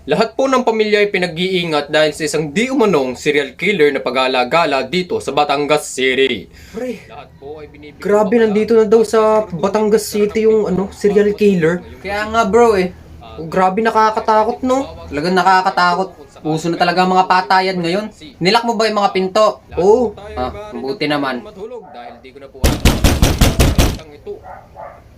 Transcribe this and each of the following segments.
Lahat po ng pamilya ay pinag-iingat dahil sa isang di umanong serial killer na pag-alagala dito sa Batangas City. Pre, Lahat po ay binibigyan grabe nandito na daw sa Batangas City yung serial killer. Kaya nga bro Oh, grabe nakakatakot no. talagang nakakatakot. Uso na talaga ang mga patayan ngayon. Nilak mo ba yung mga pinto? Oo. Mabuti naman. Matulog dahil di ko na po alam ito.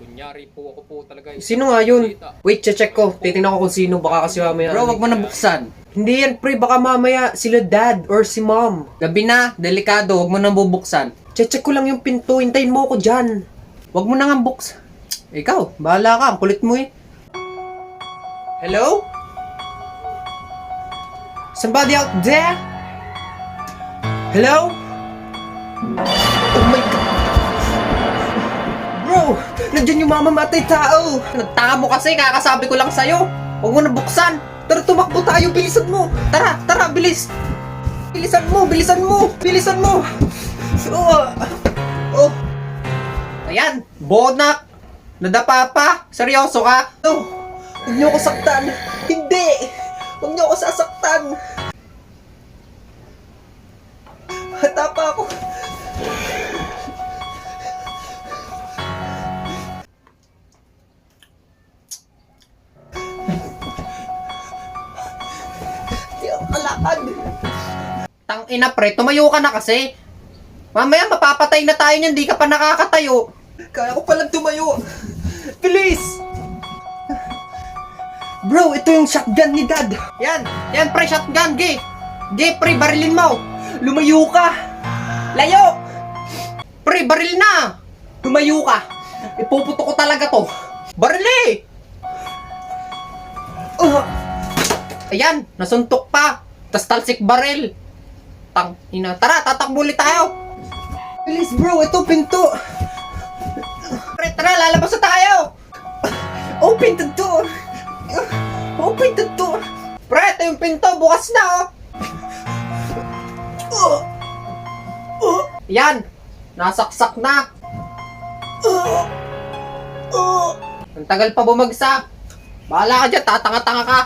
Kunyari po ako po talaga. Sino nga yun? Wait, check ko. Titingnan ko kung sino. Baka kasi mamaya. Bro, wag mo na buksan. Hindi yan pre, baka mamaya sila dad or si mom. Gabi na, delikado, wag mo nang bubuksan. Check ko lang yung pinto. Hintayin mo ako dyan. Wag mo na nga buksan. Ikaw, bahala ka, ang kulit mo eh. Hello? Somebody out there? Hello? Oh my God! Bro! Nandiyan yung mamamatay tao! Nagtaka mo kasi, kakasabi ko lang sa'yo. Wag mo na buksan. Tara, tumakbo tayo! Bilisan mo! Tara, tara, bilis. Bilisan mo! Bilisan mo! Bilisan mo! Oh! Ayan, bonak. Nadapa pa. Seryoso ka? Oh! Huwag niyo ako saktan! Hindi! Huwag niyo ako sasaktan! Hata pa ako! Hindi ako kalakad! Tangina pre, tumayo ka na kasi. Mamaya mapapatay na tayo niyan, di ka pa nakakatayo. Kaya ko palang tumayo! Bilis! Bro, ito yung shotgun ni Dad! Yan pre, shotgun, ge. Ge pre, barilin mo. Lumayo ka! Layo! Pre, baril na! Tumayo ka. Ipuputo ko talaga to. Barili! Ayan, nasuntok pa. Tas talsik baril. Tangina. Tara, tatakbo ulit tayo. Bilis bro, ito pinto! Pre, tara, lalabas na tayo. Open the door! Open the door! Pre, ito yung pinto. Bukas na, oh. Yan. Nasaksak na. Ang tagal pa bumagsak. Bahala ka dyan, tatanga-tanga ka.